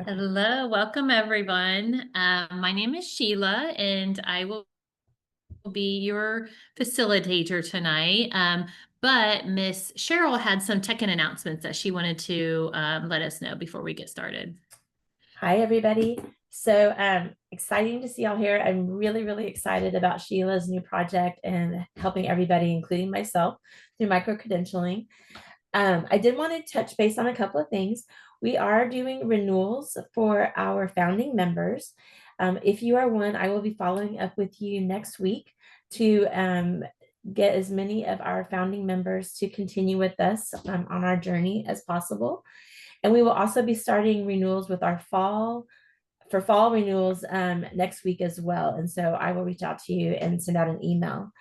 Hello, welcome everyone. My name is Sheila and I will be your facilitator tonight. But Miss Cheryl had some tech-in announcements that she wanted to let us know before we get started. Hi, everybody. So exciting to see y'all here. I'm really excited about Sheila's new project and helping everybody, including myself, through micro credentialing. I did want to touch base on a couple of things. We are doing renewals for our founding members. If you are one, I will be following up with you next week to get as many of our founding members to continue with us on our journey as possible. And we will also be starting renewals with our fall renewals next week as well. And so I will reach out to you and send out an email.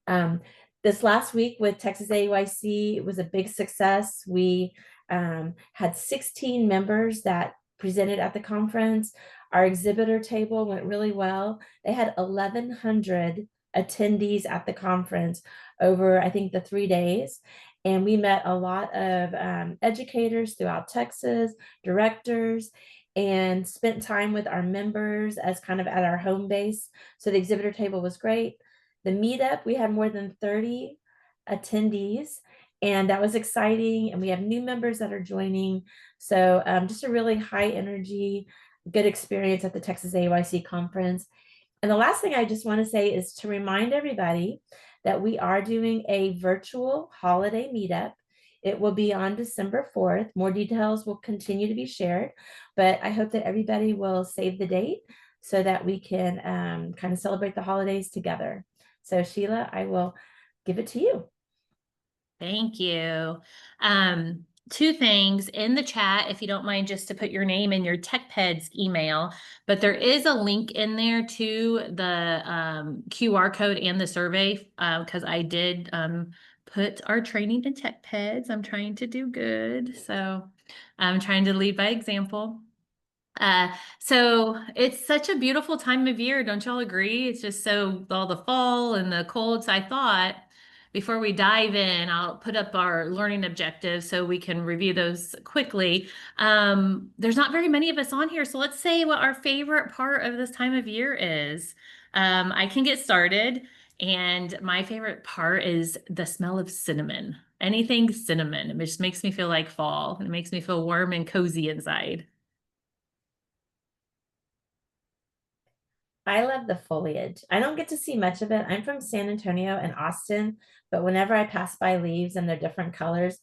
Um, this last week with Texas AYC was a big success. We had 16 members that presented at the conference. Our exhibitor table went really well. They had 1,100 attendees at the conference over, I think, the 3 days. And we met a lot of educators throughout Texas, directors, and spent time with our members as kind of at our home base. So the exhibitor table was great. The meetup, we had more than 30 attendees, and that was exciting. And we have new members that are joining. So just a really high energy, good experience at the Texas AYC conference. And the last thing I just want to say is to remind everybody that we are doing a virtual holiday meetup. It will be on December 4th. More details will continue to be shared, but I hope that everybody will save the date so that we can kind of celebrate the holidays together. So Sheila, I will give it to you. Thank you. Two things in the chat, if you don't mind, just to put your name and your TechPeds email, but there is a link in there to the QR code and the survey because I did put our training in TechPeds. I'm trying to do good, so I'm trying to lead by example. So it's such a beautiful time of year, don't y'all agree? It's just so all the fall and the cold. So I thought before we dive in, I'll put up our learning objectives so we can review those quickly. There's not very many of us on here, so let's say what our favorite part of this time of year is. I can get started, and my favorite part is the smell of cinnamon. Anything cinnamon. It just makes me feel like fall. It makes me feel warm and cozy inside. I love the foliage. I don't get to see much of it. I'm from San Antonio and Austin, but whenever I pass by leaves and they're different colors,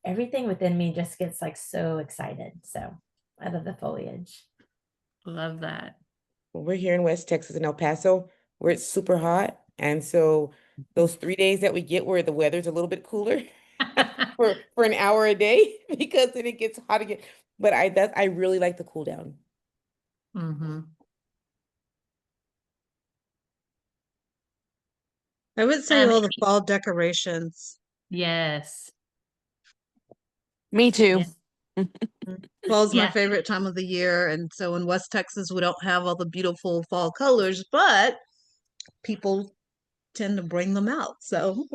everything within me just gets like so excited. So I love the foliage. Love that. We're here in West Texas in El Paso where it's super hot. And so those 3 days that we get where the weather's a little bit cooler for an hour a day because then it gets hot again. But I really like the cool down. Mm-hmm. I would say all the fall decorations. Yes. Me too. Yeah. Fall's my Yeah. favorite time of the year. And so in West Texas, we don't have all the beautiful fall colors, but people tend to bring them out. So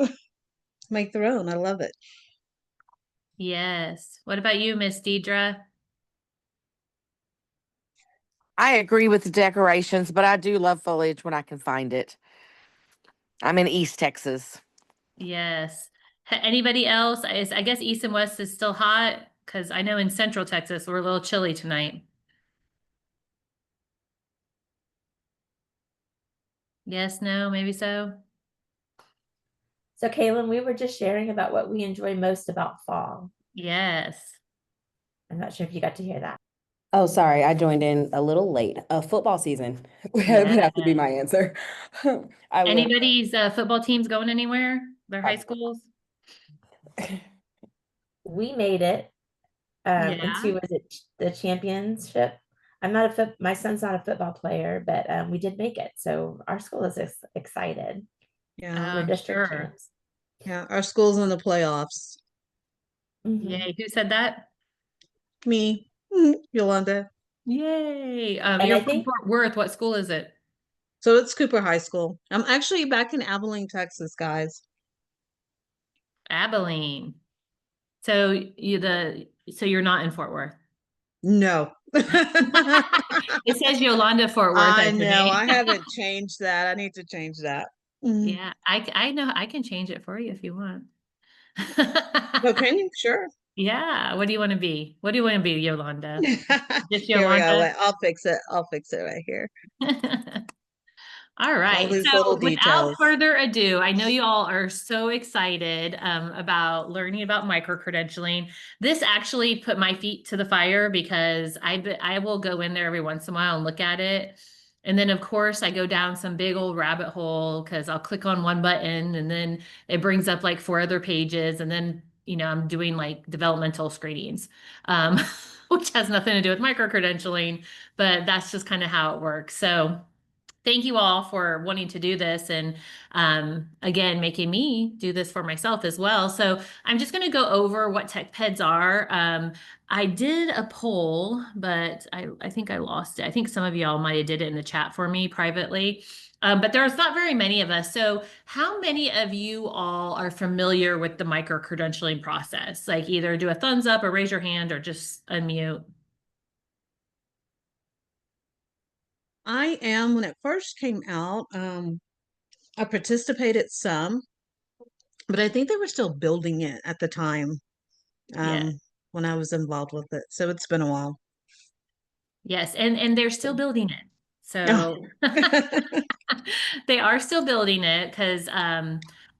make their own. I love it. Yes. What about you, Miss Deidre? I agree with the decorations, but I do love foliage when I can find it. I'm in East Texas. Yes. Anybody else? I guess East and West is still hot because I know in Central Texas we're a little chilly tonight. Yes, no, maybe so. So Kaylin, we were just sharing about what we enjoy most about fall. Yes. I'm not sure if you got to hear that. Oh, sorry, I joined in a little late. Football season would have to be my answer. Anybody's football teams going anywhere? Their high schools? We made it into, was it the championship? I'm not my son's not a football player, but we did make it. So our school is excited. Yeah. We're district Sure. champs. Yeah. Our school's in the playoffs. Yay. Who said that? Me, Yolanda. Yay. And You're I from think Fort Worth. What school is it? So it's Cooper High School. I'm actually back in Abilene, Texas, guys. Abilene. So you're not in Fort Worth. No. It says Yolanda Fort Worth, I know. think. I haven't changed that. I need to change that. Mm. Yeah, I know I can change it for you if you want. Oh, can you? Sure. Yeah, what do you want to be? What do you want to be, Yolanda? Just Here we go. Yolanda? Wait, I'll fix it. I'll fix it right here. All All right. these little So without details. further ado, I know you all are so excited about learning about micro credentialing. This actually put my feet to the fire because I will go in there every once in a while and look at it. And then of course I go down some big old rabbit hole because I'll click on one button and then it brings up like 4 other pages. And then, I'm doing like developmental screenings, which has nothing to do with micro credentialing, but that's just kind of how it works. So thank you all for wanting to do this and again making me do this for myself as well. So I'm just going to go over what tech peds are. I did a poll, but I think I lost it. I think some of y'all might have did it in the chat for me privately. But there's not very many of us. So how many of you all are familiar with the micro credentialing process? Like either do a thumbs up or raise your hand or just unmute. I am, when it first came out, I participated some, but I think they were still building it at the time, Yeah. when I was involved with it. So it's been a while. Yes, and they're still building it. Oh. So they are still building it because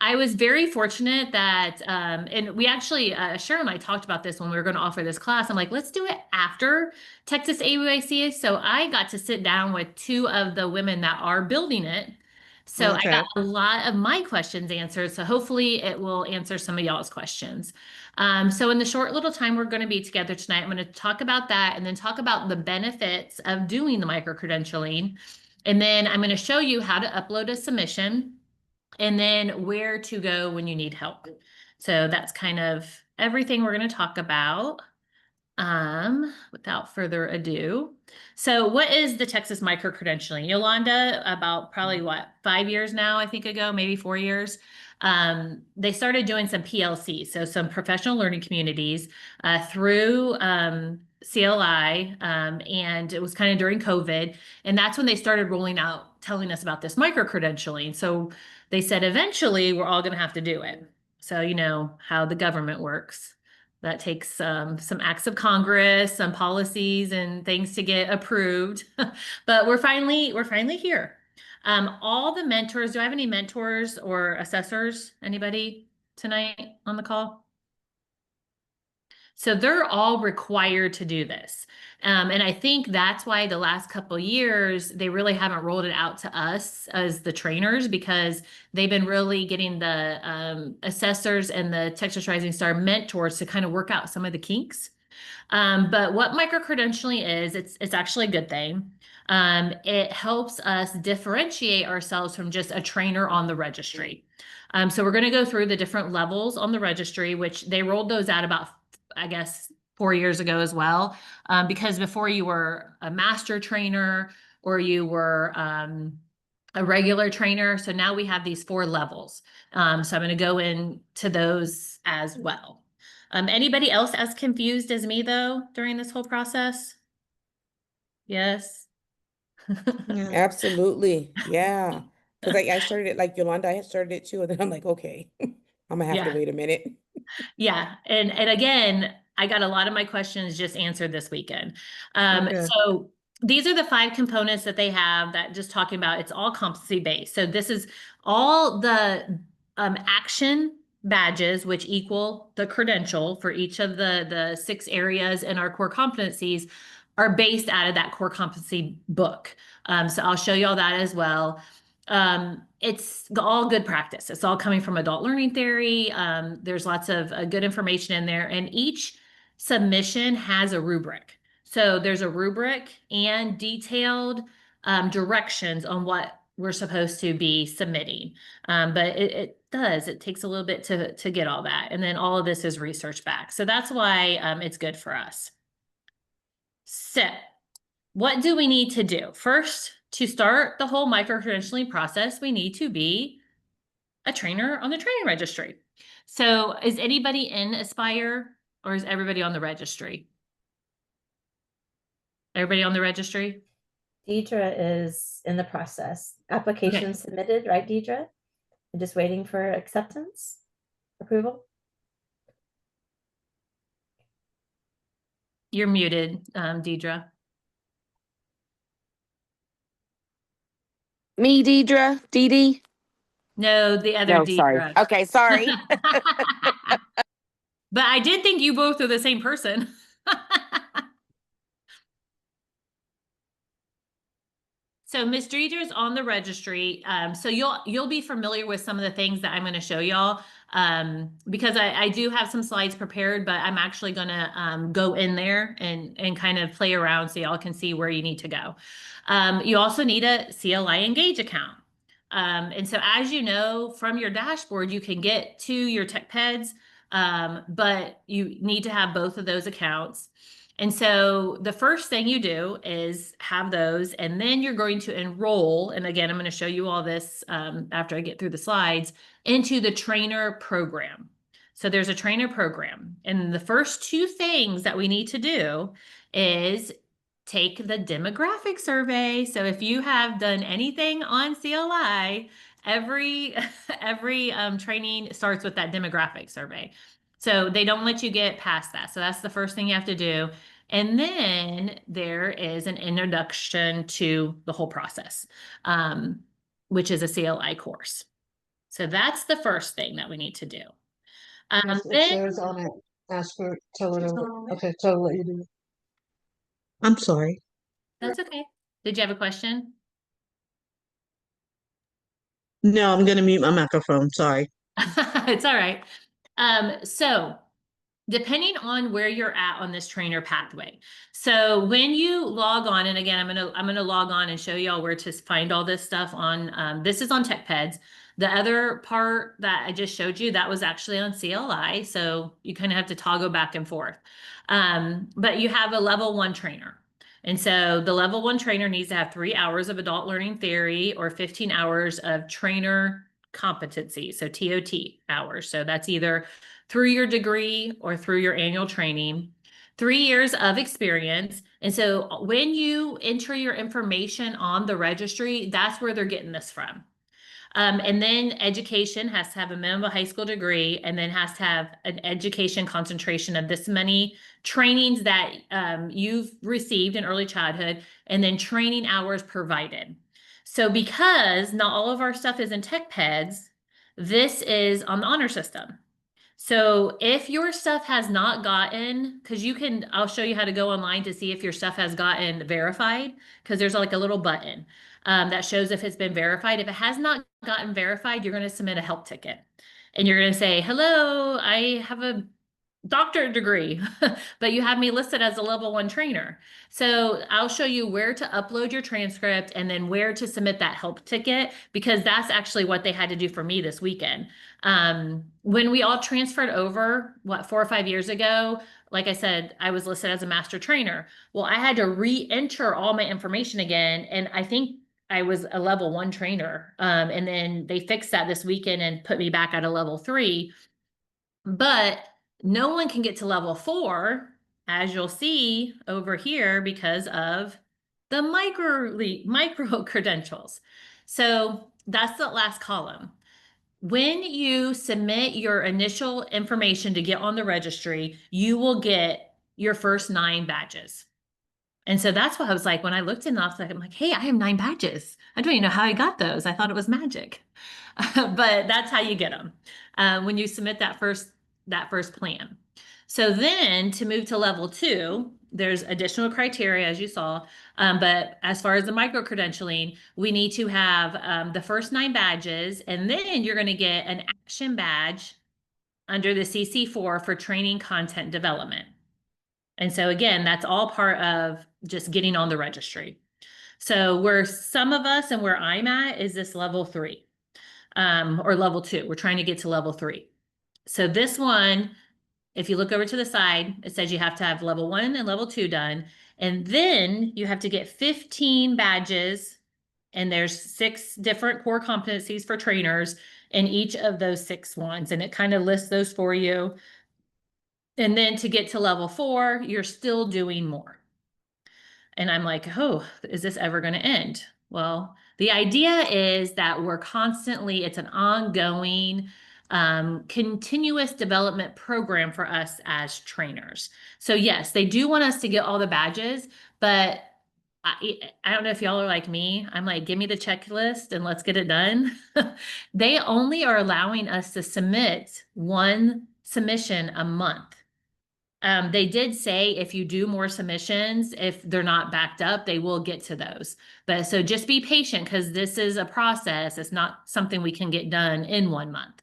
I was very fortunate that and we actually Cheryl and I talked about this when we were going to offer this class. I'm like, let's do it after Texas AUAC. So I got to sit down with 2 of the women that are building it. So I got Okay. a lot of my questions answered. So hopefully it will answer some of y'all's questions. So in the short little time we're going to be together tonight, I'm going to talk about that and then talk about the benefits of doing the micro credentialing. And then I'm going to show you how to upload a submission and then where to go when you need help. So that's kind of everything we're going to talk about. Without further ado. So what is the Texas micro credentialing? Yolanda, about probably what, 5 years now, I think ago, maybe 4 years. They started doing some PLC, so some professional learning communities through CLI, and it was kind of during COVID. And that's when they started rolling out, telling us about this micro credentialing. So they said, eventually we're all going to have to do it. So you know how the government works. That takes some acts of Congress, some policies and things to get approved. But we're finally here. All the mentors, do I have any mentors or assessors? Anybody tonight on the call? So they're all required to do this. And I think that's why the last couple years, they really haven't rolled it out to us as the trainers because they've been really getting the assessors and the Texas Rising Star mentors to kind of work out some of the kinks. But what micro-credentialing is, it's actually a good thing. It helps us differentiate ourselves from just a trainer on the registry. So we're going to go through the different levels on the registry, which they rolled those out about, I guess, 4 years ago as well. Because before you were a master trainer or you were a regular trainer. So now we have these 4 levels. So I'm going to go into those as well. Anybody else as confused as me though during this whole process? Yes. Yeah. Absolutely. Yeah. Because I started it like Yolanda, I had started it too. And then I'm like, okay, I'm gonna have to Yeah. wait a minute. Yeah. And again, I got a lot of my questions just answered this weekend. Okay. So these are the 5 components that they have that just talking about, it's all competency based. So this is all the action badges, which equal the credential for each of the 6 areas in our core competencies are based out of that core competency book. So I'll show you all that as well. It's all good practice. It's all coming from adult learning theory. There's lots of good information in there, and each submission has a rubric. So there's a rubric and detailed directions on what we're supposed to be submitting. But it takes a little bit to get all that. And then all of this is research back. So that's why it's good for us. So what do we need to do? First, to start the whole micro-credentialing process, we need to be a trainer on the training registry. So is anybody in Aspire or is everybody on the registry? Everybody on the registry? Deidre is in the process. Application submitted, right, Deidre? I'm just waiting for acceptance, approval. You're muted, Deidre. Me, Deidre, Dee Dee. No, the other No, sorry. Deidre. Okay, sorry. But I did think you both are the same person. So Miss Deidre's on the registry. So you'll be familiar with some of the things that I'm going to show y'all. Because I do have some slides prepared, but I'm actually going to go in there and kind of play around so y'all can see where you need to go. You also need a CLI Engage account. And so as you know, from your dashboard, you can get to your TechPeds, but you need to have both of those accounts. And so the first thing you do is have those, and then you're going to enroll. And again, I'm going to show you all this after I get through the slides, into the trainer program. So there's a trainer program. And the first two things that we need to do is take the demographic survey. So if you have done anything on CLI, every training starts with that demographic survey. So they don't let you get past that. So that's the first thing you have to do. And then there is an introduction to the whole process, which is a CLI course. So that's the first thing that we need to do. If Then there's on it, ask her, tell her, okay, tell her what you do. I'm sorry. that's okay. Did you have a question? No, I'm gonna mute my microphone, sorry. It's all right. So depending on where you're at on this trainer pathway. So when you log on, and again, I'm gonna log on and show y'all where to find all this stuff on, this is on TechPeds. The other part that I just showed you, that was actually on CLI. So you kind of have to toggle back and forth. But you have a level 1 trainer. And so the level 1 trainer needs to have 3 hours of adult learning theory or 15 hours of trainer competency. So TOT hours. So that's either through your degree or through your annual training, 3 years of experience. And so when you enter your information on the registry, that's where they're getting this from. And then education has to have a minimum high school degree and then has to have an education concentration of this many trainings that you've received in early childhood, and then training hours provided. So because not all of our stuff is in TechPeds, this is on the honor system. So if your stuff has not gotten, because I'll show you how to go online to see if your stuff has gotten verified, because there's like a little button that shows if it's been verified. If it has not gotten verified, you're going to submit a help ticket. And you're going to say, hello, I have a doctorate degree, but you have me listed as a level 1 trainer. So I'll show you where to upload your transcript and then where to submit that help ticket, because that's actually what they had to do for me this weekend. When we all transferred over, 4 or 5 years ago, like I said, I was listed as a master trainer. Well, I had to re-enter all my information again. And I think I was a level 1 trainer. And then they fixed that this weekend and put me back at a level 3. But no one can get to level 4, as you'll see over here, because of the micro credentials. So that's the last column. When you submit your initial information to get on the registry, you will get your first 9 badges. And so that's what I was like, when I looked in, I'm like, hey, I have 9 badges. I don't even know how I got those. I thought it was magic. But that's how you get them when you submit that first plan. So then to move to level 2, there's additional criteria, as you saw. But as far as the micro credentialing, we need to have the first 9 badges, and then you're going to get an action badge under the CC4 for training content development. And so again, that's all part of just getting on the registry. So where some of us and where I'm at is this level 3 or level 2. We're trying to get to level 3. So this one, if you look over to the side, it says you have to have level 1 and level 2 done. And then you have to get 15 badges. And there's 6 different core competencies for trainers in each of those 6 ones. And it kind of lists those for you. And then to get to level 4, you're still doing more. And I'm like, oh, is this ever going to end? Well, the idea is that we're constantly, it's an ongoing, continuous development program for us as trainers. So yes, they do want us to get all the badges, but I don't know if y'all are like me. I'm like, give me the checklist and let's get it done. They only are allowing us to submit one submission a month. They did say if you do more submissions, if they're not backed up, they will get to those. But so just be patient because this is a process. It's not something we can get done in 1 month.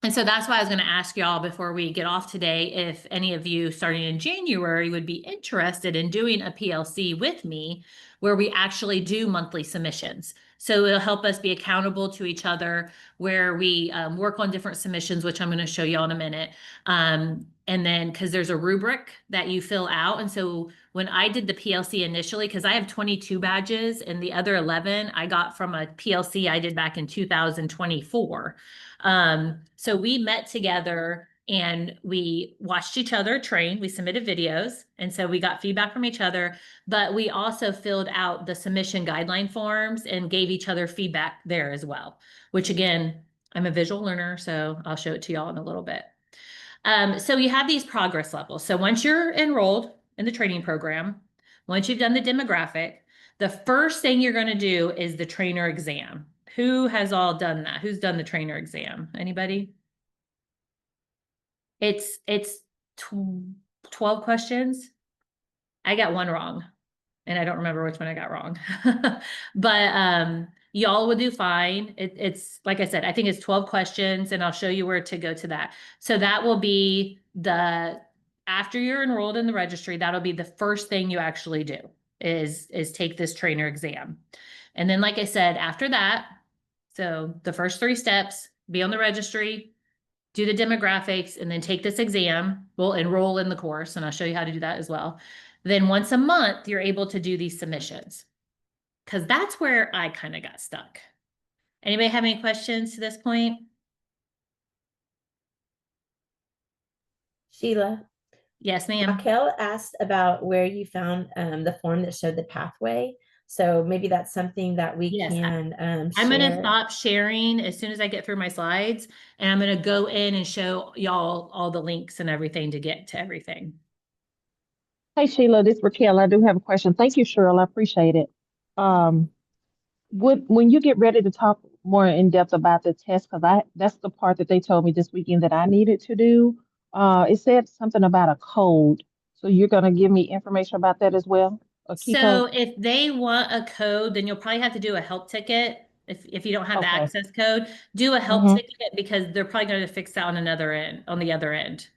And so that's why I was going to ask y'all before we get off today, if any of you starting in January would be interested in doing a PLC with me where we actually do monthly submissions. So it'll help us be accountable to each other where we work on different submissions, which I'm going to show y'all in a minute. And then because there's a rubric that you fill out. And so when I did the PLC initially, because I have 22 badges and the other 11 I got from a PLC I did back in 2024. So we met together and we watched each other train. We submitted videos. And so we got feedback from each other, but we also filled out the submission guideline forms and gave each other feedback there as well, which again, I'm a visual learner, so I'll show it to y'all in a little bit. So you have these progress levels. So once you're enrolled in the training program, once you've done the demographic, the first thing you're going to do is the trainer exam. Who has all done that? Who's done the trainer exam? Anybody? It's 12 questions. I got one wrong and I don't remember which one I got wrong. But y'all would do fine. It's like I said, I think it's 12 questions and I'll show you where to go to that. So that will be after you're enrolled in the registry, that'll be the first thing you actually do is take this trainer exam. And then, like I said, after that, so the first 3 steps, be on the registry, do the demographics, and then take this exam. We'll enroll in the course, and I'll show you how to do that as well. Then once a month, you're able to do these submissions because that's where I kind of got stuck. Anybody have any questions to this point? Sheila, Yes, ma'am. Raquel asked about where you found the form that showed the pathway. So maybe that's something that we Yes, can I'm going to share. stop sharing as soon as I get through my slides, and I'm going to go in and show y'all all the links and everything to get to everything. Hey Sheila, this is Raquel. I do have a question. Thank you, Cheryl. I appreciate it. Um, when you get ready to talk more in depth about the test, because that's the part that they told me this weekend that I needed to do. It said something about a code. So you're gonna give me information about that as well? A key So code? if they want a code, then you'll probably have to do a help ticket. If you don't have the Okay. access code, do a help Mm-hmm. ticket because they're probably going to fix that on another end, on the other end.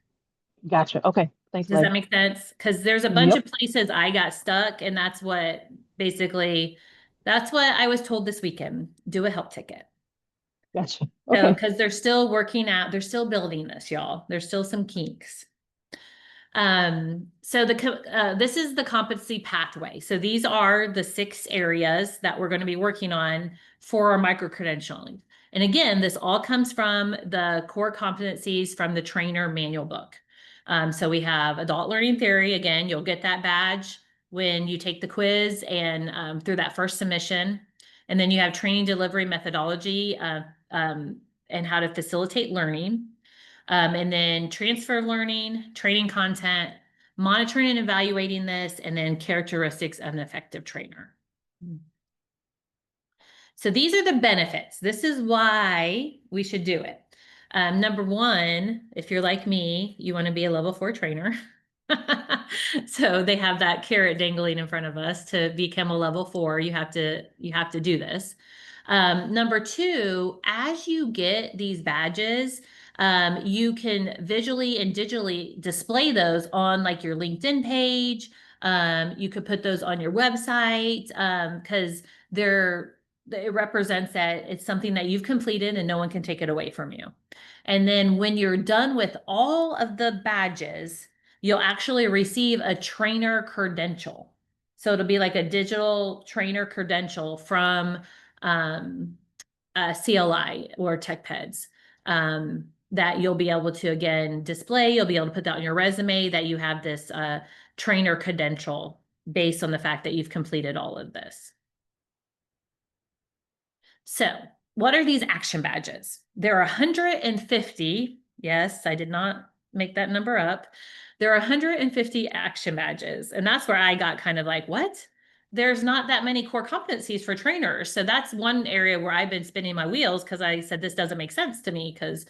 Gotcha. Okay. Thanks, Does that lady. make sense? Because there's a bunch Yep. of places I got stuck, and that's what I was told this weekend. Do a help ticket. Gotcha. So Okay. because they're still working out, they're still building this, y'all. There's still some kinks. So this is the competency pathway. So these are the 6 areas that we're going to be working on for our micro credentialing. And again, this all comes from the core competencies from the trainer manual book. So we have adult learning theory. Again, you'll get that badge when you take the quiz and through that first submission. And then you have training delivery methodology and how to facilitate learning. And then transfer learning, training content, monitoring and evaluating this, and then characteristics of an effective trainer. So these are the benefits. This is why we should do it. Number 1, if you're like me, you want to be a level 4 trainer. So they have that carrot dangling in front of us to become a level 4. You have to do this. Number 2, as you get these badges, you can visually and digitally display those on like your LinkedIn page. You could put those on your website because it represents that it's something that you've completed and no one can take it away from you. And then when you're done with all of the badges, you'll actually receive a trainer credential. So it'll be like a digital trainer credential from CLI or TechPeds that you'll be able to, again, display. You'll be able to put that on your resume that you have this trainer credential based on the fact that you've completed all of this. So what are these action badges? There are 150. Yes, I did not make that number up. There are 150 action badges. And that's where I got kind of like, what? There's not that many core competencies for trainers. So that's one area where I've been spinning my wheels because I said this doesn't make sense to me because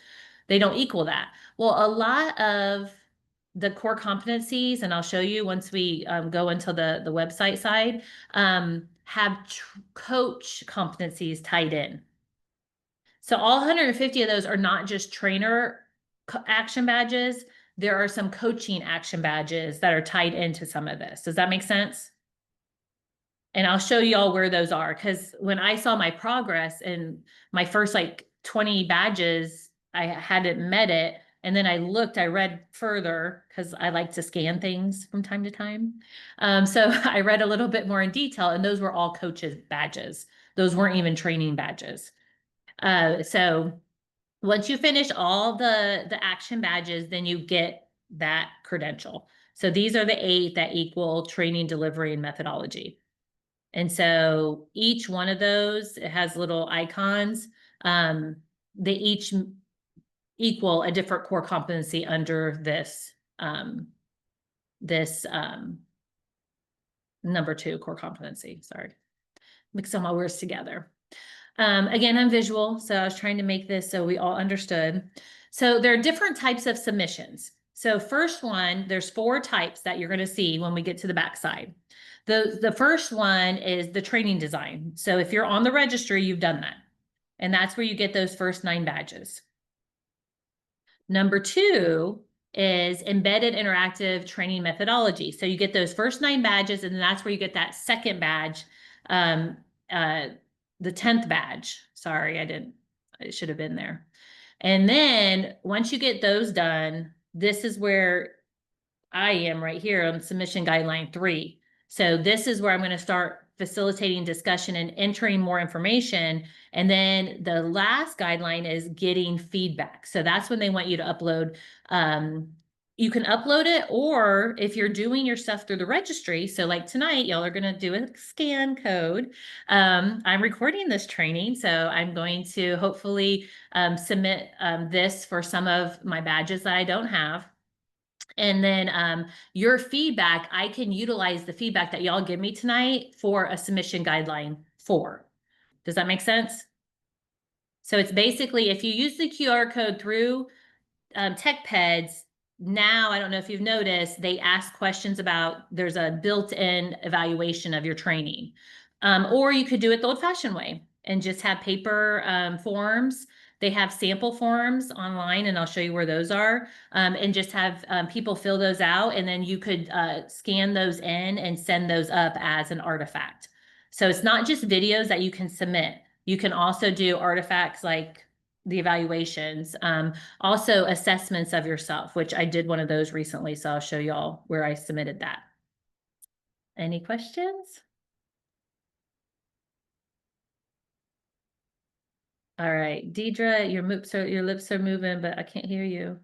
they don't equal that. Well, a lot of the core competencies, and I'll show you once we go into the website side, have coach competencies tied in. So all 150 of those are not just trainer action badges. There are some coaching action badges that are tied into some of this. Does that make sense? And I'll show you all where those are, because when I saw my progress and my first like 20 badges, I hadn't met it. And then I read further because I like to scan things from time to time. So I read a little bit more in detail, and those were all coaches badges. Those weren't even training badges. So once you finish all the action badges, then you get that credential. So these are the 8 that equal training, delivery, and methodology. And so each one of those, it has little icons. They each equal a different core competency under this number 2 core competency. Sorry, mix all my words together. Again, I'm visual, so I was trying to make this so we all understood. So there are different types of submissions. So first one, there's 4 types that you're going to see when we get to the backside. The first one is the training design. So if you're on the registry, you've done that. And that's where you get those first 9 badges. Number 2 is embedded interactive training methodology. So you get those first 9 badges, and then that's where you get that second badge, the 10th badge. Sorry, it should have been there. And then once you get those done, this is where I am right here on submission guideline 3. So this is where I'm going to start facilitating discussion and entering more information. And then the last guideline is getting feedback. So that's when they want you to upload. You can upload it, or if you're doing your stuff through the registry. So like tonight, y'all are going to do a scan code. I'm recording this training, so I'm going to hopefully submit this for some of my badges that I don't have. And then your feedback, I can utilize the feedback that y'all give me tonight for a submission guideline 4. Does that make sense? So it's basically, if you use the QR code through TechPeds, now, I don't know if you've noticed, they ask questions about, there's a built-in evaluation of your training. Or you could do it the old-fashioned way and just have paper forms. They have sample forms online, and I'll show you where those are, and just have people fill those out, and then you could scan those in and send those up as an artifact. So it's not just videos that you can submit. You can also do artifacts like the evaluations, also assessments of yourself, which I did one of those recently, so I'll show y'all where I submitted that. Any questions? All right, Deidre, your lips are moving, but I can't hear you.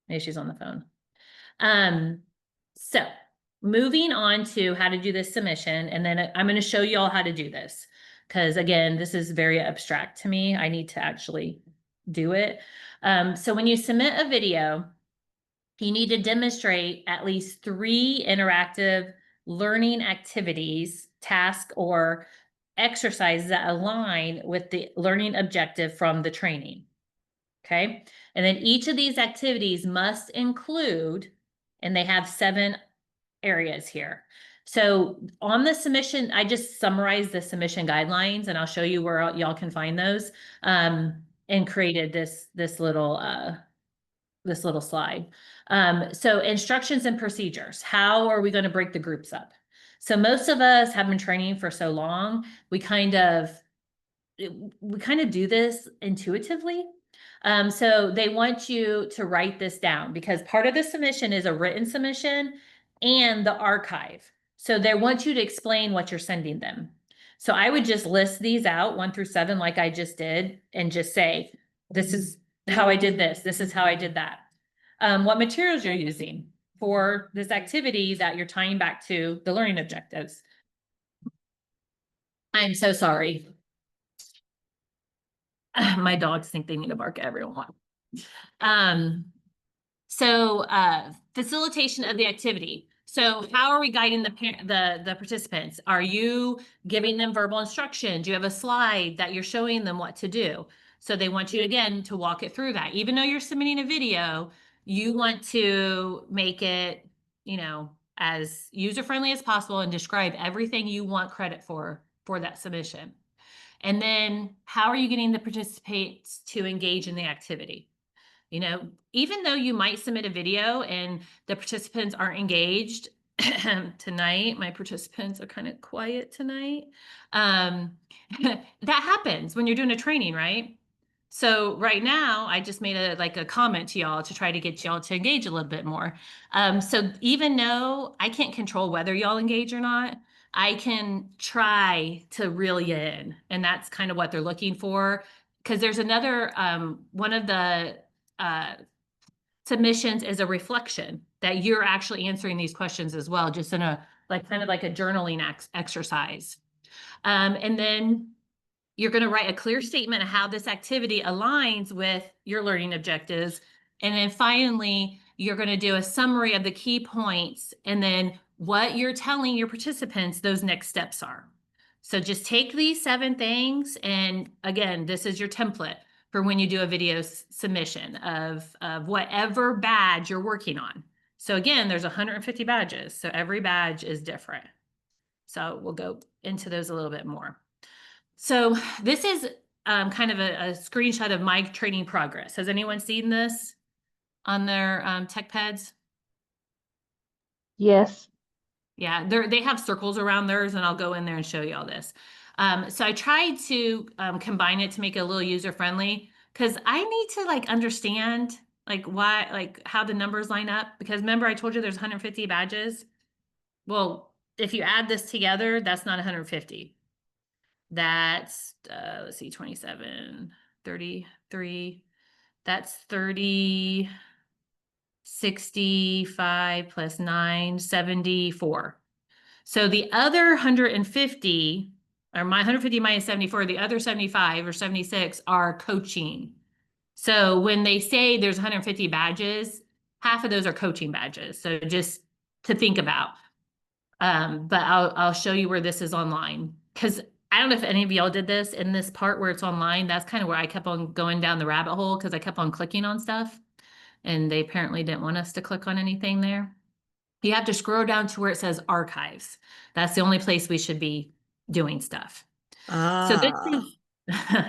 Maybe she's on the phone. So moving on to how to do this submission, and then I'm going to show you all how to do this, because again, this is very abstract to me. I need to actually do it. So when you submit a video, you need to demonstrate at least 3 interactive learning activities, tasks, or exercises that align with the learning objective from the training. Okay. And then each of these activities must include, and they have 7 areas here. So on the submission, I just summarized the submission guidelines, and I'll show you where y'all can find those, and created this little slide. So instructions and procedures. How are we going to break the groups up? So most of us have been training for so long, we kind of do this intuitively. So they want you to write this down, because part of the submission is a written submission and the archive. So they want you to explain what you're sending them. So I would just list these out 1 through 7, like I just did, and just say, this is how I did this. This is how I did that. What materials you're using. for this activity that you're tying back to the learning objectives. I'm so sorry. My dogs think they need to bark at everyone. Facilitation of the activity. So how are we guiding the participants? Are you giving them verbal instruction? Do you have a slide that you're showing them what to do? So they want you again to walk it through that. Even though you're submitting a video, you want to make it, you know, as user-friendly as possible and describe everything you want credit for that submission. And then how are you getting the participants to engage in the activity? You know, even though you might submit a video and the participants aren't engaged tonight, my participants are kind of quiet tonight. That happens when you're doing a training, right? So right now, I just made a comment to y'all to try to get y'all to engage a little bit more. So even though I can't control whether y'all engage or not, I can try to reel you in, and that's kind of what they're looking for. Because there's another one of the submissions is a reflection that you're actually answering these questions as well, just in a kind of like a journaling exercise. And then you're going to write a clear statement of how this activity aligns with your learning objectives. And then finally, you're going to do a summary of the key points and then what you're telling your participants those next steps are. So just take these 7 things. And again, this is your template for when you do a video submission of whatever badge you're working on. So again, there's 150 badges. So every badge is different. So we'll go into those a little bit more. So this is kind of a screenshot of my training progress. Has anyone seen this on their tech pads? Yes. Yeah, they have circles around theirs, and I'll go in there and show you all this. So I tried to combine it to make it a little user friendly because I need to understand why how the numbers line up, because remember I told you there's 150 badges. Well, if you add this together, that's not 150. That's let's see, 27, 33. That's 30, 65 plus 9, 74. So the other 150, or my 150 minus 74, the other 75 or 76 are coaching. So when they say there's 150 badges, half of those are coaching badges. So just to think about. But I'll show you where this is online, because I don't know if any of y'all did this in this part where it's online. That's kind of where I kept on going down the rabbit hole because I kept on clicking on stuff, and they apparently didn't want us to click on anything there. You have to scroll down to where it says archives. That's the only place we should be doing stuff. So this is,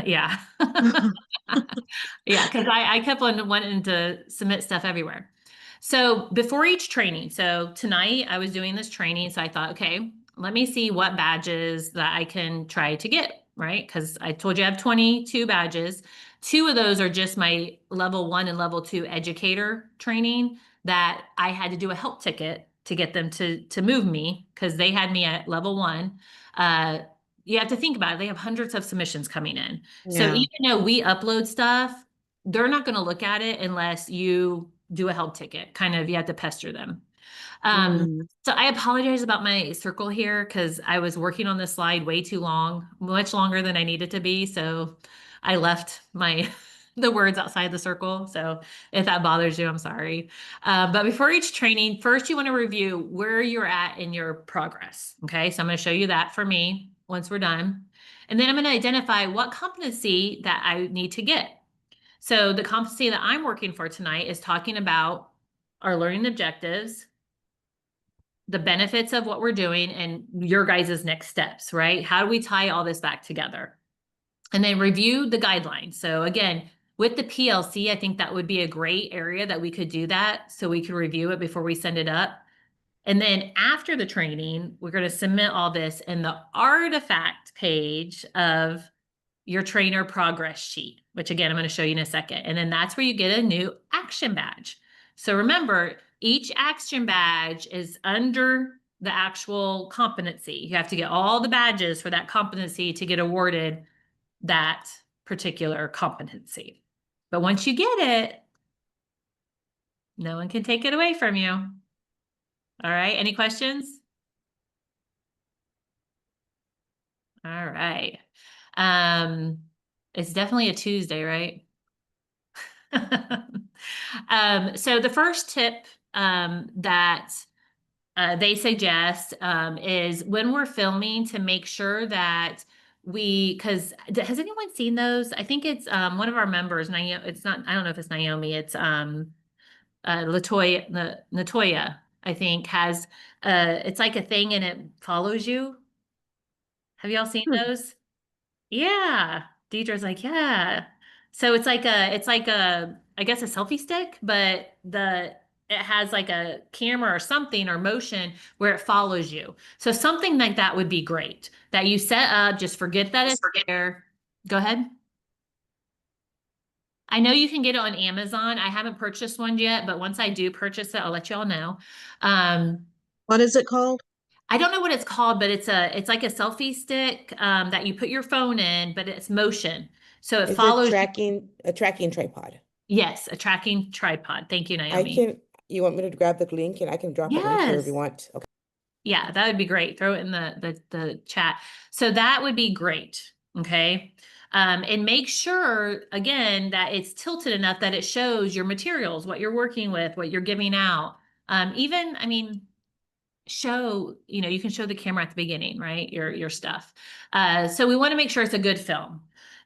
yeah. Yeah, because I kept on wanting to submit stuff everywhere. So before each training, so tonight I was doing this training, so I thought, okay, let me see what badges that I can try to get, right? Because I told you I have 22 badges. 2 of those are just my level 1 and level 2 educator training that I had to do a help ticket to get them to move me, because they had me at level 1. You have to think about it. They have hundreds of submissions coming in. So Yeah. even though we upload stuff, they're not going to look at it unless you do a help ticket. Kind of, you have to pester them. So I apologize about my circle here because I was working on this slide way too long, much longer than I needed to be. So I left the words outside the circle. So if that bothers you, I'm sorry. But before each training, first you want to review where you're at in your progress. Okay, so I'm going to show you that for me once we're done. And then I'm going to identify what competency that I need to get. So the competency that I'm working for tonight is talking about our learning objectives, the benefits of what we're doing, and your guys' next steps, right? How do we tie all this back together? And then review the guidelines. So again, with the PLC, I think that would be a great area that we could do that, so we could review it before we send it up. And then after the training, we're going to submit all this in the artifact page of your trainer progress sheet, which again, I'm going to show you in a second. And then that's where you get a new action badge. So remember, each action badge is under the actual competency. You have to get all the badges for that competency to get awarded that particular competency. But once you get it, no one can take it away from you. All right. Any questions? All right. It's definitely a Tuesday, right? So the first tip that they suggest is when we're filming to make sure that because has anyone seen those? I think it's one of our members, Naomi. It's not, I don't know if it's Naomi, it's Latoya, I think, has it's like a thing and it follows you. Have y'all seen Hmm. those? Yeah. Deidre's like, yeah. So it's like a, I guess a selfie stick, but it has like a camera or something or motion where it follows you. So something like that would be great that you set up, just forget that it's there. Go ahead. I know you can get it on Amazon. I haven't purchased one yet, but once I do purchase it, I'll let y'all know. What is it called? I don't know what it's called, but it's like a selfie stick that you put your phone in, but it's motion. So it It's a follows you. tracking tripod. Yes, a tracking tripod. Thank you, I Naomi. can, you want me to grab the link and I can drop a link here if you Yes. want? Okay. Yeah, that would be great. Throw it in the chat. So that would be great. Okay. And make sure again that it's tilted enough that it shows your materials, what you're working with, what you're giving out. Even, I mean, show, you can show the camera at the beginning, right? Your stuff. So we want to make sure it's a good film.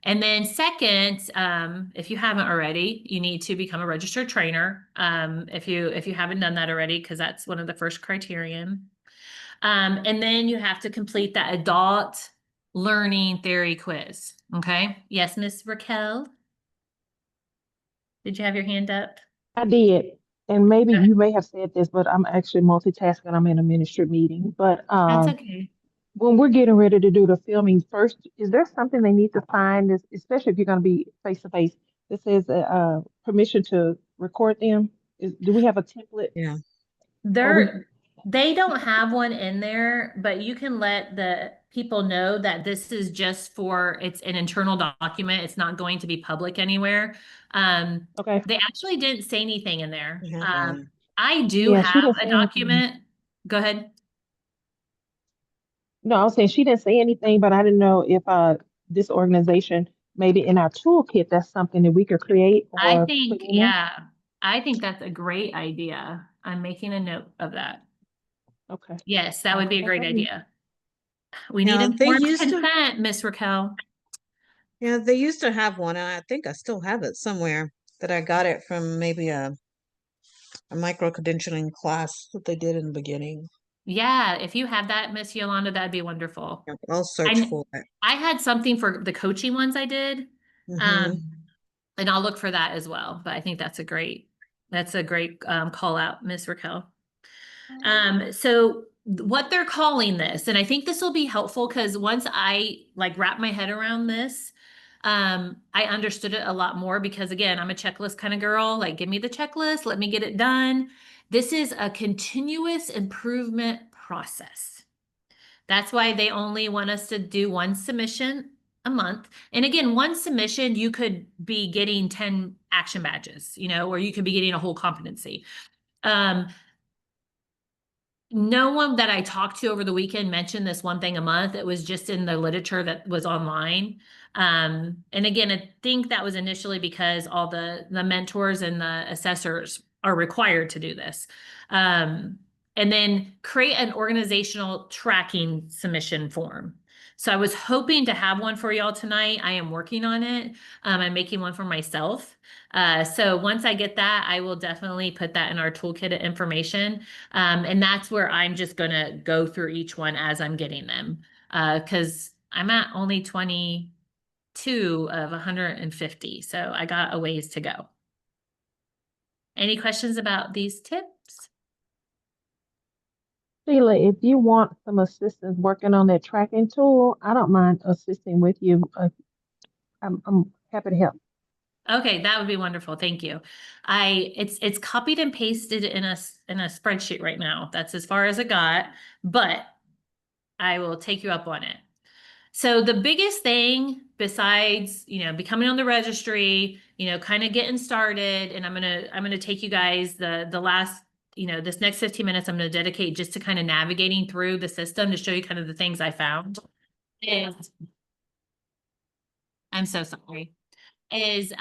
And then second, if you haven't already, you need to become a registered trainer. If you haven't done that already, because that's one of the first criterion. And then you have to complete that adult learning theory quiz. Okay. Yes, Miss Raquel. Did you have your hand up? I did. And maybe Go ahead. you may have said this, but I'm actually multitasking. I'm in a ministry meeting. But That's okay. when we're getting ready to do the filming first, is there something they need to sign, this, especially if you're going to be face to face, that says permission to record them? Do we have a template? Yeah. Or we? They don't have one in there, but you can let the people know that this is just it's an internal document. It's not going to be public anywhere. Okay. They actually didn't say anything in there. We have one. I do Yeah, she have didn't a say anything. document. Go ahead. No, I was saying she didn't say anything, but I didn't know if this organization, maybe in our toolkit, that's something that we could create I or put think, in there. yeah, I think that's a great idea. I'm making a note of that. Okay. Yes, that would be a That's great all I need. idea. We need Yeah, they informed used to. consent, Miss Raquel. Yeah, they used to have one. And I think I still have it somewhere. That I got it from maybe a micro credentialing class that they did in the beginning. Yeah, if you have that, Miss Yolanda, that'd be wonderful. Yeah, I'll search I for it. I had something for the coaching ones I did. Mm-hmm. Um, and I'll look for that as well. But I think that's a great call out, Miss Raquel. So what they're calling this, and I think this will be helpful because once I like wrap my head around this, I understood it a lot more because again, I'm a checklist kind of girl. Like, give me the checklist, let me get it done. This is a continuous improvement process. That's why they only want us to do one submission a month. And again, one submission, you could be getting 10 action badges, or you could be getting a whole competency. No one that I talked to over the weekend mentioned this one thing a month. It was just in the literature that was online. And again, I think that was initially because all the mentors and the assessors are required to do this. And then create an organizational tracking submission form. So I was hoping to have one for y'all tonight. I am working on it. I'm making one for myself. So once I get that, I will definitely put that in our toolkit of information. And that's where I'm just gonna go through each one as I'm getting them. Because I'm at only 22 of 150, so I got a ways to go. Any questions about these tips? Sheila, if you want some assistance working on that tracking tool, I don't mind assisting with you. I'm happy to help. Okay, that would be wonderful. Thank you. It's copied and pasted in a spreadsheet right now. That's as far as it got, but I will take you up on it. So the biggest thing besides, becoming on the registry, kind of getting started, and I'm gonna take you guys the last you know, this next 15 minutes I'm going to dedicate just to kind of navigating through the system to show you kind of the things I found. And I'm so sorry. Is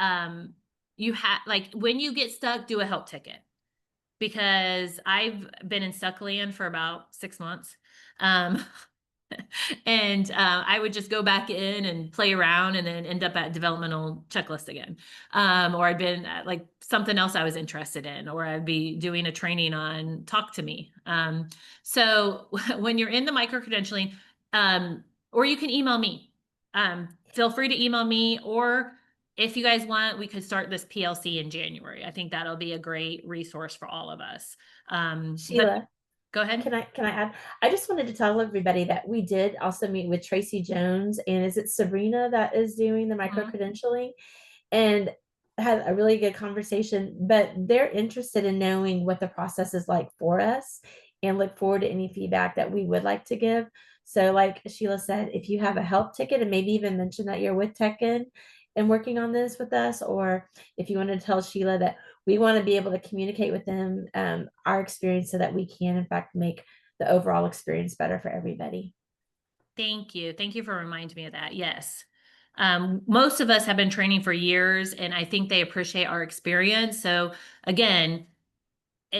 you have like when you get stuck, do a help ticket, because I've been in stuck land for about 6 months. Um, and I would just go back in and play around and then end up at developmental checklist again. Or I'd been at like something else I was interested in, or I'd be doing a training on Talk to Me. So when you're in the micro credentialing, or you can email me. Feel free to email me, or if you guys want, we could start this PLC in January. I think that'll be a great resource for all of us. But Sheila, go ahead. can I add? I just wanted to tell everybody that we did also meet with Tracy Jones, and is it Sabrina that is doing the micro credentialing? And had a really good conversation, but they're interested in knowing what the process is like for us and look forward to any feedback that we would like to give. So like Sheila said, if you have a help ticket and maybe even mention that you're with TechN and working on this with us, or if you want to tell Sheila that we want to be able to communicate with them our experience so that we can in fact make the overall experience better for everybody. Thank you. Thank you for reminding me of that. Yes. Most of us have been training for years, and I think they appreciate our experience. So again,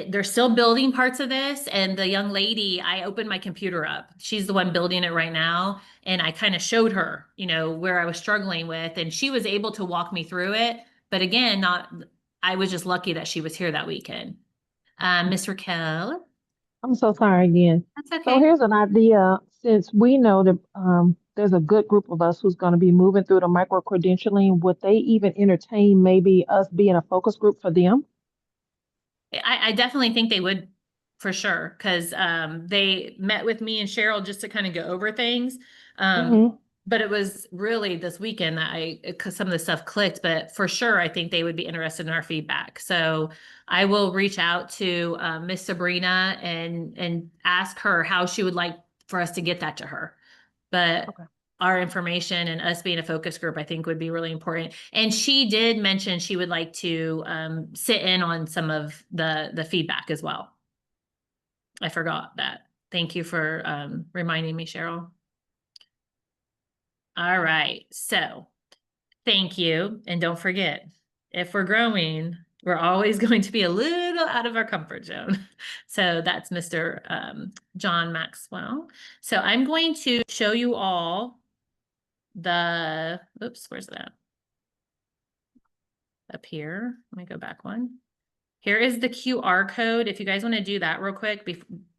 they're still building parts of this. And the young lady, I opened my computer up. She's the one building it right now. And I kind of showed her, you know, where I was struggling with, and she was able to walk me through it. But again, I was just lucky that she was here that weekend. Miss Raquel. I'm so sorry again. That's So okay. here's an idea. Since we know that there's a good group of us who's going to be moving through the micro credentialing, would they even entertain maybe us being a focus group for them? I definitely think they would, for sure, because they met with me and Cheryl just to kind of go over things. Mm-hmm. But it was really this weekend that because some of the stuff clicked, but for sure, I think they would be interested in our feedback. So I will reach out to Miss Sabrina and ask her how she would like for us to get that to her. But Okay. our information and us being a focus group, I think would be really important. And she did mention she would like to sit in on some of the feedback as well. I forgot that. Thank you for reminding me, Cheryl. All right. So thank you. And don't forget, if we're growing, we're always going to be a little out of our comfort zone. So that's Mr. John Maxwell. So I'm going to show you all oops, where's that? Up here. Let me go back one. Here is the QR code. If you guys want to do that real quick,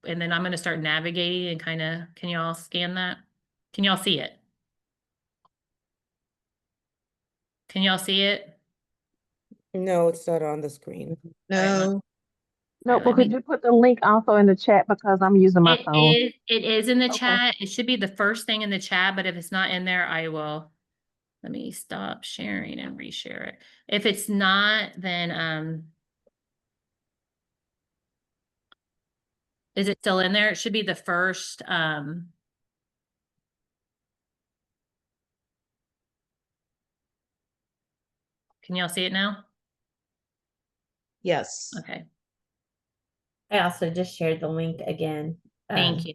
and then I'm going to start navigating and kind of, can you all scan that? Can y'all see it? Can y'all see it? No, it's not on the screen. No. No, Let but could me. you put the link also in the chat because I'm using my phone? It is in the Okay. chat. It should be the first thing in the chat, but if it's not in there, I will. Let me stop sharing and reshare it. If it's not, then is it still in there? It should be the first can y'all see it now? Yes. Okay. I also just shared the link again Thank you.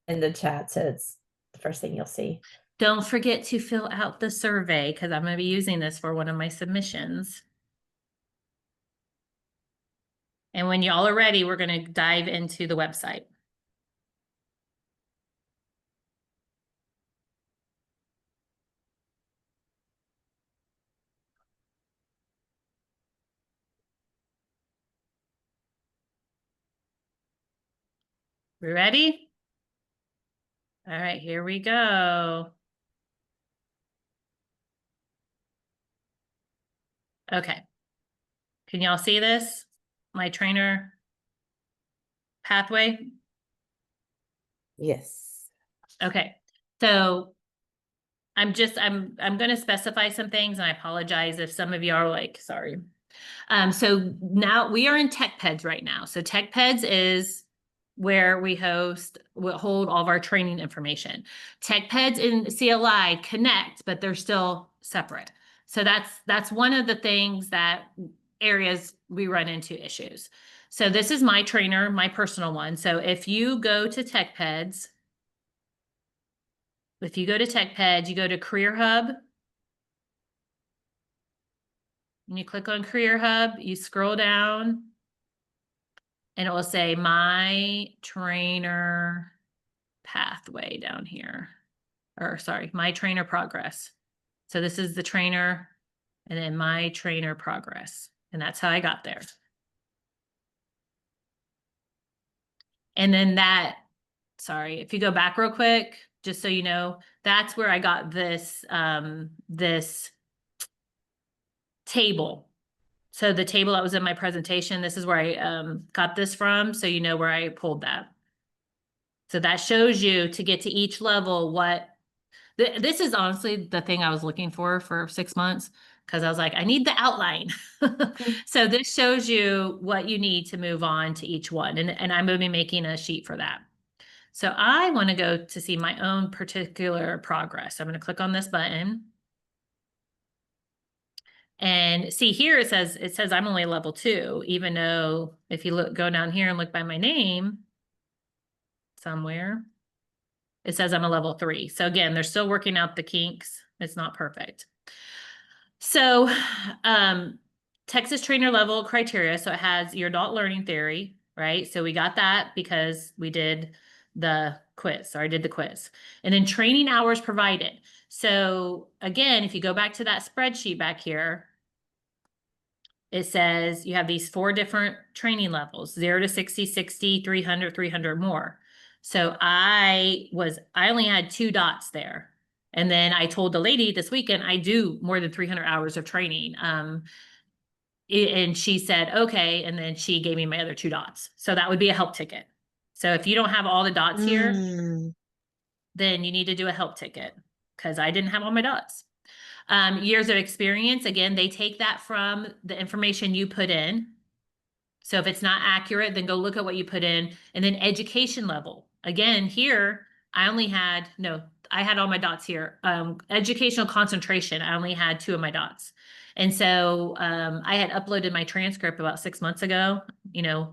in the chat, so it's the first thing you'll see. Don't forget to fill out the survey because I'm going to be using this for one of my submissions. And when y'all are ready, we're going to dive into the website. We ready? All right, here we go. Okay. Can y'all see this? My trainer pathway? Yes. Okay. So I'm going to specify some things, and I apologize if some of you are like, sorry. So now we are in TechPeds right now. So TechPeds is where we hold all of our training information. TechPeds and CLI connect, but they're still separate. So that's one of the things areas we run into issues. So this is my trainer, my personal one. So if you go to TechPeds, you go to Career Hub, and you click on Career Hub, you scroll down, and it will say My Trainer Pathway down here. Or sorry, My Trainer Progress. So this is the trainer, and then My Trainer Progress. And that's how I got there. And then sorry, if you go back real quick, just so you know, that's where I got this, this table. So the table that was in my presentation, this is where I got this from. So you know where I pulled that. So that shows you to get to each level what, this is honestly the thing I was looking for 6 months, because I was like, I need the outline. So this shows you what you need to move on to each one. And I'm going to be making a sheet for that. So I want to go to see my own particular progress. I'm going to click on this button. And see here, it says I'm only level 2, even though if you go down here and look by my name somewhere, it says I'm a level 3. So again, they're still working out the kinks. It's not perfect. So Texas trainer level criteria. So it has your adult learning theory, right? So we got that because we did the quiz, or I did the quiz. And then training hours provided. So again, if you go back to that spreadsheet back here, it says you have these 4 different training levels, 0 to 60, 60, 300, 300 more. So I only had 2 dots there. And then I told the lady this weekend, I do more than 300 hours of training. And she said, okay. And then she gave me my other 2 dots. So that would be a help ticket. So if you don't have all the dots here, then you need to do a help ticket, because I didn't have all my dots. Years of experience, again, they take that from the information you put in. So if it's not accurate, then go look at what you put in. And then education level. Again, here, I had all my dots here. Educational concentration, I only had 2 of my dots. And so I had uploaded my transcript about 6 months ago,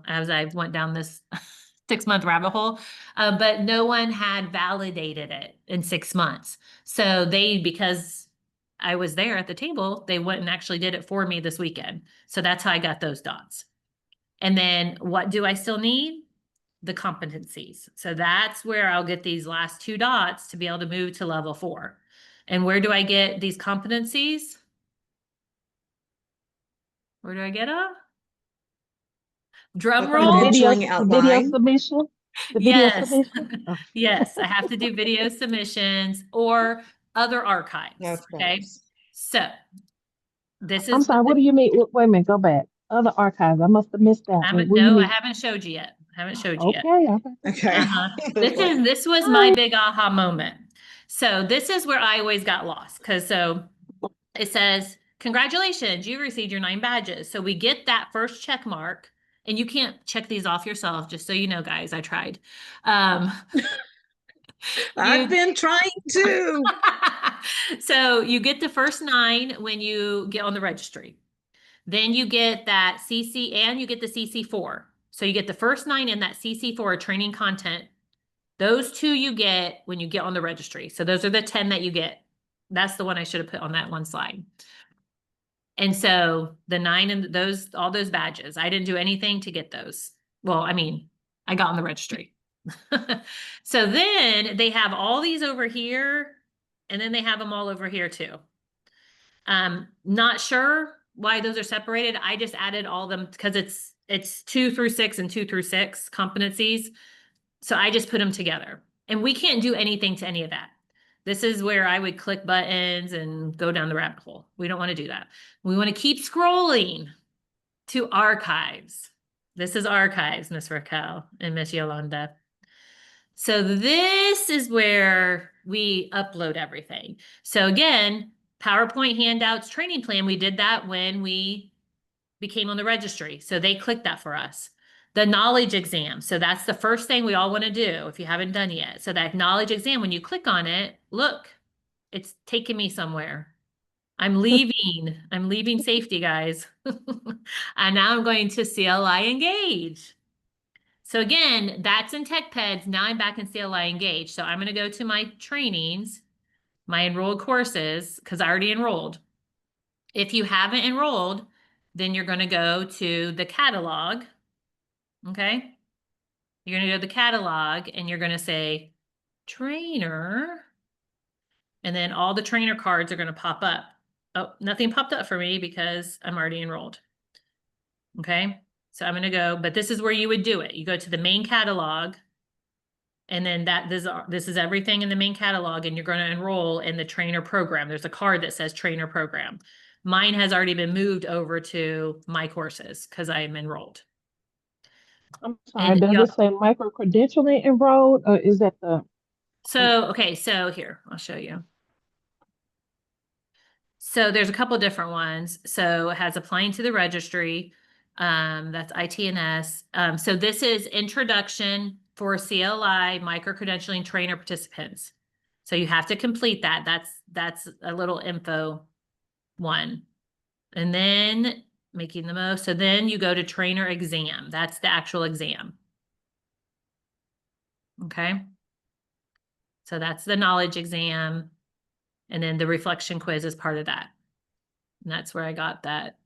as I went down this 6-month rabbit hole, but no one had validated it in 6 months. So because I was there at the table, they went and actually did it for me this weekend. So that's how I got those dots. And then what do I still need? The competencies. So that's where I'll get these last 2 dots to be able to move to level 4. And where do I get these competencies? Where do I get them? Drum roll. Credentialing The video outline. submission. The video Yes. submission. Oh. Yes, I have to do video submissions or other archives. That's Okay. nice. So this I'm is sorry, what do you mean? Wait a minute, go back. Other archives. I must have missed that. What do you I mean? haven't showed you yet. Okay. Okay. This was my big aha moment. So this is where I always got lost, because it says, congratulations, you received your 9 badges. So we get that first check mark, and you can't check these off yourself, just so you know, guys, I tried. I've been trying to. So you get the first 9 when you get on the registry. Then you get that CC, and you get the CC4. So you get the first 9 in that CC4 training content. Those 2 you get when you get on the registry. So those are the 10 that you get. That's the one I should have put on that one slide. And so the 9 and all those badges, I didn't do anything to get those. Well, I mean, I got on the registry. So then they have all these over here, and then they have them all over here too. Not sure why those are separated. I just added all of them because it's 2 through 6 and 2 through 6 competencies. So I just put them together, and we can't do anything to any of that. This is where I would click buttons and go down the rabbit hole. We don't want to do that. We want to keep scrolling to archives. This is archives, Miss Raquel and Miss Yolanda. So this is where we upload everything. So again, PowerPoint handouts, training plan, we did that when we became on the registry. So they clicked that for us. The knowledge exam. So that's the first thing we all want to do if you haven't done yet. So that knowledge exam, when you click on it, look, it's taking me somewhere. I'm leaving. I'm leaving safety, guys. And now I'm going to CLI Engage. So again, that's in TechPeds. Now I'm back in CLI Engage. So I'm going to go to my trainings, my enrolled courses, because I already enrolled. If you haven't enrolled, then you're going to go to the catalog. Okay. You're going to go to the catalog and you're going to say trainer. And then all the trainer cards are going to pop up. Oh, nothing popped up for me because I'm already enrolled. Okay. So I'm going to go, but this is where you would do it. You go to the main catalog. And then this is everything in the main catalog, and you're going to enroll in the trainer program. There's a card that says trainer program. Mine has already been moved over to my courses because I am enrolled. I'm sorry, And does it say micro credentialing enrolled, or is that the? okay, so here, I'll show you. So there's a couple different ones. So it has applying to the registry. That's ITNS. So this is introduction for CLI micro credentialing trainer participants. So you have to complete that. That's a little info one. And then making the most. So then you go to trainer exam. That's the actual exam. Okay. So that's the knowledge exam. And then the reflection quiz is part of that. And that's where I got that.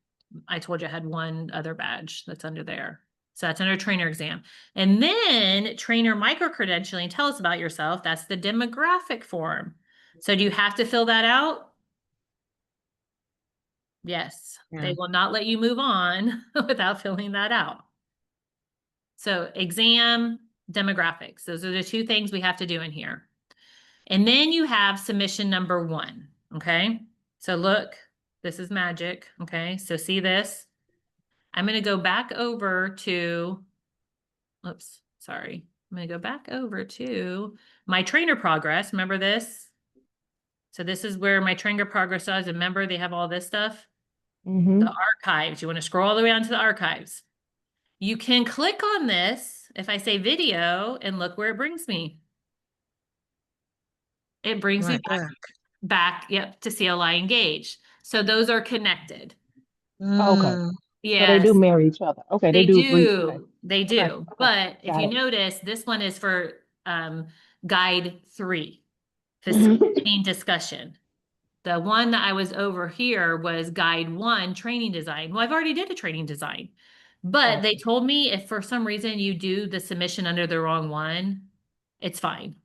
I told you I had one other badge that's under there. So that's under trainer exam. And then trainer micro credentialing, tell us about yourself. That's the demographic form. So do you have to fill that out? Yes. Yeah. They will not let you move on without filling that out. So exam, demographics. Those are the two things we have to do in here. And then you have submission number 1. Okay. So look, this is magic. Okay. So see this. I'm going to go back over to, oops, sorry. I'm going to go back over to my trainer progress. Remember this? So this is where my trainer progress is. Remember, they have all this stuff. Mm-hmm. The archives. You want to scroll all the way onto the archives. You can click on this if I say video and look where it brings me. It brings me Right back, yep, to CLI Engage. So those are connected. Okay. Mm, So they do Yes, marry each other. Okay, they do agree. Okay. do. They Okay. do. Okay. But if Got you it. notice, this one is for guide 3, Mhm. facilitating discussion. The one that I was over here was guide 1, training design. Well, I've already did a training design, but they Gotcha. told me if for some reason you do the submission under the wrong one, it's fine.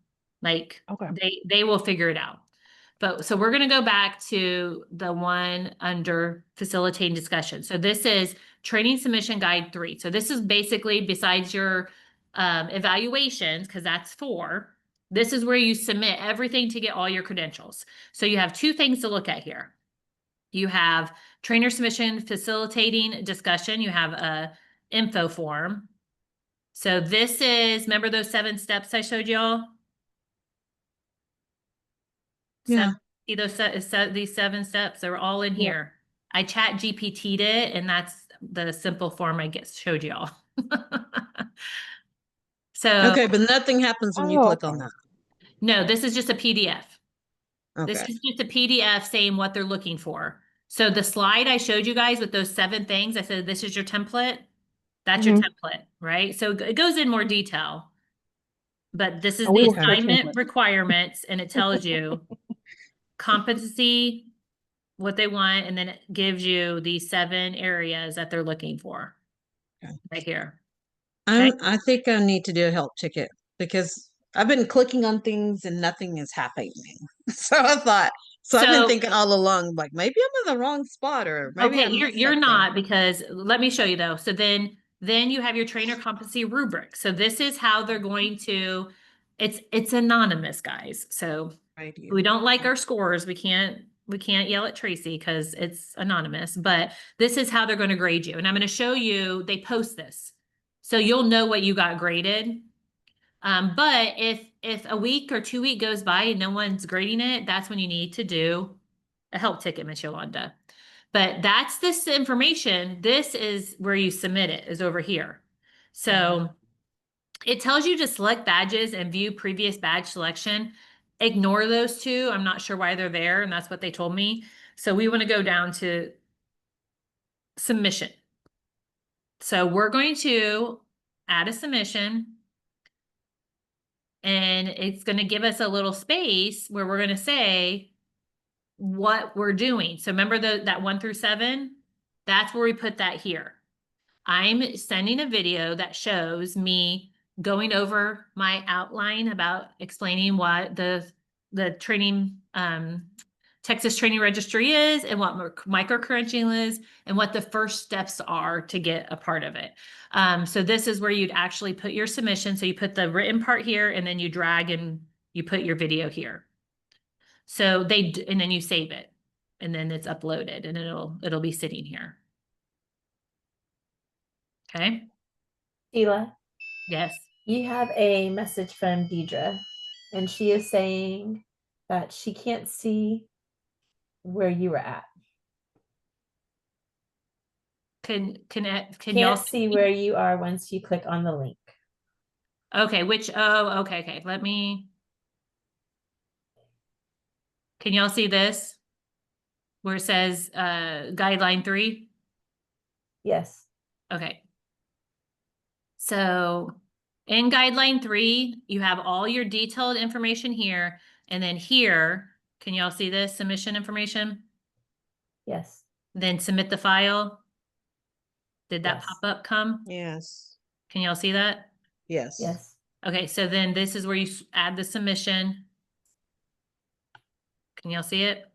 Like Okay. they will figure it out. But so we're going to go back to the one under facilitating discussion. So this is training submission guide 3. So this is basically besides your evaluations, because that's 4. This is where you submit everything to get all your credentials. So you have 2 things to look at here. You have trainer submission, facilitating discussion. You have a info form. So this is, remember those 7 steps I showed y'all? yeah. See those these 7 steps, they're all in Yep. here. I chat GPT'd it, and that's the simple form I showed y'all. So Okay, but nothing happens when you Oh, click on okay. that. no, this is just a PDF. This Okay. is just a PDF saying what they're looking for. So the slide I showed you guys with those 7 things, I said, this is your template. That's your Mhm. template, right? So it goes in more detail. But this is Oh, we the want your assignment template. requirements, and it tells you competency, what they want, and then it gives you the 7 areas that they're looking for Okay. right here. Okay. I think I need to do a help ticket because I've been clicking on things and nothing is happening. So I thought, so I've been So, thinking all along, like maybe I'm in the wrong spot or maybe okay, I missed you're something. not, because let me show you though. So then you have your trainer competency rubric. So this is how they're going to, it's anonymous, guys. So Right. we don't like our scores. We can't yell at Tracy because it's anonymous, but this is how they're going to grade you. And I'm going to show you, they post this. So you'll know what you got graded. But if a week or 2 week goes by and no one's grading it, that's when you need to do a help ticket, Miss Yolanda. But that's this information. This is where you submit it, is over here. So it tells you to select badges and view previous badge selection. Ignore those 2. I'm not sure why they're there, and that's what they told me. So we want to go down to submission. So we're going to add a submission. And it's going to give us a little space where we're going to say what we're doing. So remember that 1 through 7? That's where we put that here. I'm sending a video that shows me going over my outline about explaining what the training, Texas Training Registry is and what micro credentialing is and what the first steps are to get a part of it. So this is where you'd actually put your submission. So you put the written part here and then you drag and you put your video here. So and then you save it and then it's uploaded and it'll be sitting here. Okay. Sheila, Yes. you have a message from Deidre, and she is saying that she can't see where you were at. Can Can't y'all see where you are once you click on the link. Okay, okay. Can y'all see this? Where it says guideline 3? Yes. Okay. So in guideline 3, you have all your detailed information here. And then here, can y'all see this submission information? Yes. Then submit the file. Did that Yes. pop up come? Yes. Can y'all see that? Yes. Yes. Okay, so then this is where you add the submission. Can y'all see it?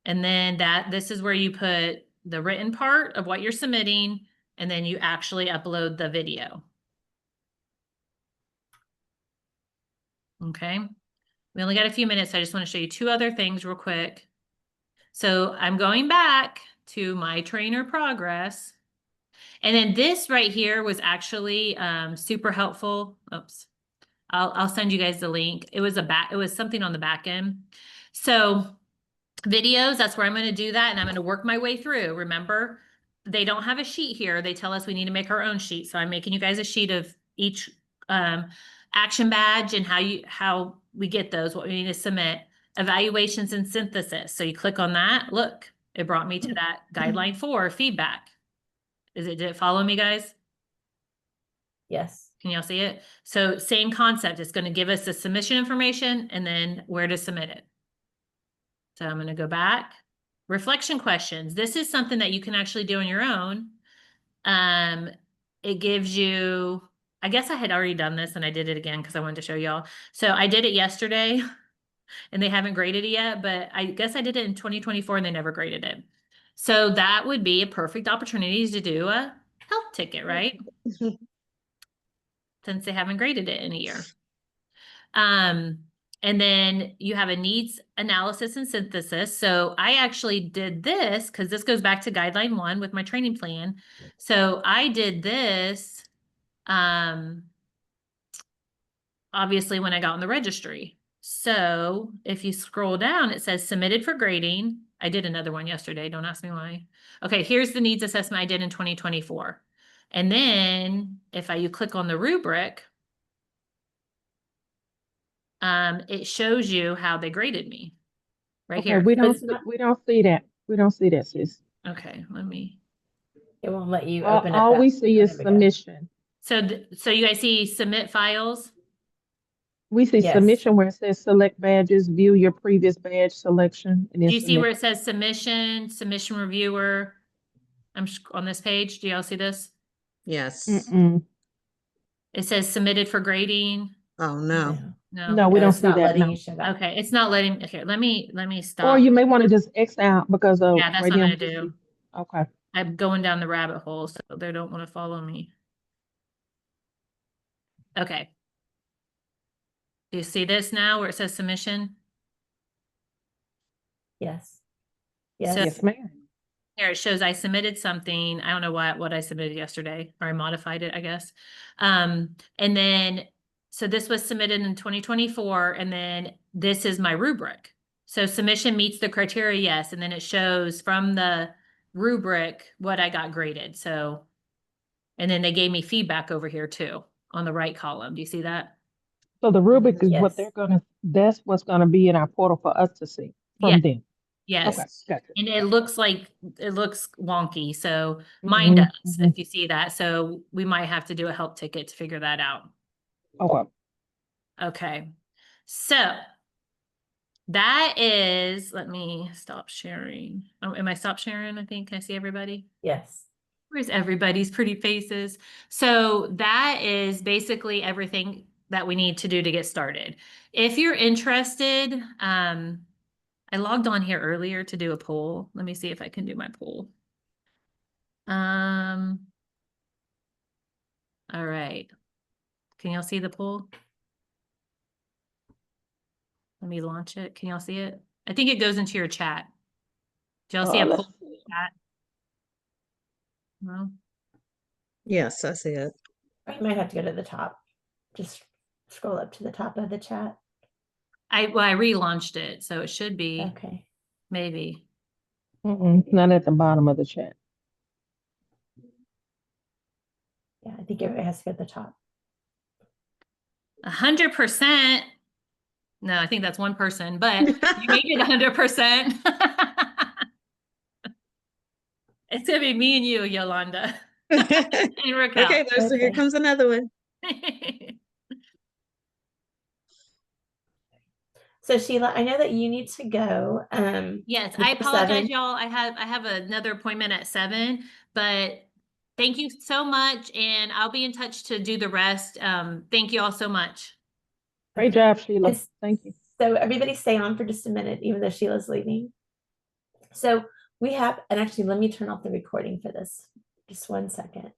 And then this is where you put the written part of what you're submitting, and then you actually upload the video. Okay. We only got a few minutes. So I just want to show you 2 other things real quick. So I'm going back to my trainer progress. And then this right here was actually super helpful. Oops. I'll send you guys the link. It was something on the back end. So videos, that's where I'm going to do that. And I'm going to work my way through. Remember, they don't have a sheet here. They tell us we need to make our own sheet. So I'm making you guys a sheet of each action badge and how we get those, what we need to submit, evaluations and synthesis. So you click on that. Look, it brought me to that guideline 4 feedback. Did it follow me, guys? Yes. Can y'all see it? So same concept. It's going to give us the submission information and then where to submit it. So I'm going to go back. Reflection questions. This is something that you can actually do on your own. It gives you, I guess I had already done this and I did it again because I wanted to show y'all. So I did it yesterday and they haven't graded it yet, but I guess I did it in 2024 and they never graded it. So that would be a perfect opportunity to do a health ticket, right? Since they haven't graded it in a year. And then you have a needs analysis and synthesis. So I actually did this because this goes back to guideline 1 with my training plan. So I did this, obviously when I got on the registry. So if you scroll down, it says submitted for grading. I did another one yesterday. Don't ask me why. Okay, here's the needs assessment I did in 2024. And then if you click on the rubric, it shows you how they graded me right Okay, here. we don't It's not, we don't see that. We don't see that, sis. Okay, let me. it won't let you All, open up all that. we see Oh, is there we go. submission. So you guys see submit files? We see Yes. submission where it says select badges, view your previous badge selection, and then Do you see submit. where it says submission reviewer? I'm on this page. Do y'all see this? Yes. Mm-mm. It says submitted for grading. Oh, no. No. No, we don't it's see not that. letting No. you show that. Okay, it's not letting. Okay, let me Or stop. you may want to just X out because of Yeah, that's right what I'm now gonna we do. see- Okay. I'm going down the rabbit hole, so they don't want to follow me. Okay. Do you see this now where it says submission? Yes. So- Yes. Yes, ma'am. Here it shows I submitted something. I don't know what I submitted yesterday, or I modified it, I guess. And then, so this was submitted in 2024, and then this is my rubric. So submission meets the criteria, yes, and then it shows from the rubric what I got graded. So, and then they gave me feedback over here too, on the right column. Do you see that? So the rubric is what Yes. that's what's gonna be in our portal for us to see Yeah. from them. Yes. Okay, gotcha. And it looks wonky. So mine Mhm, does, mhm. if you see that. So we might have to do a help ticket to figure that out. Okay. Okay. So that is, let me stop sharing. Oh, am I stop sharing? I think. Can I see everybody? Yes. Where's everybody's pretty faces? So that is basically everything that we need to do to get started. If you're interested, I logged on here earlier to do a poll. Let me see if I can do my poll. All right. Can y'all see the poll? Let me launch it. Can y'all see it? I think it goes into your chat. Do y'all see a Let's poll in the chat? No? Yes, I see it. You might have to go to the top. Just scroll up to the top of the chat. I relaunched it, so it should be Okay. maybe. not at the bottom of the chat. Yeah, I think everybody has to go to the top. 100%. No, I think that's one person, but you made it 100%. It's gonna be me and you, Yolanda. And Raquel. Okay, here Okay. comes another one. So Sheila, I know that you need to go. Yes, I before apologize, 7. y'all. I have another appointment at 7, but thank you so much, and I'll be in touch to do the rest. Thank you all so much. Great job, Sheila. And Thank you. so everybody stay on for just a minute, even though Sheila's leaving. So we have, and actually let me turn off the recording for this. Just one second.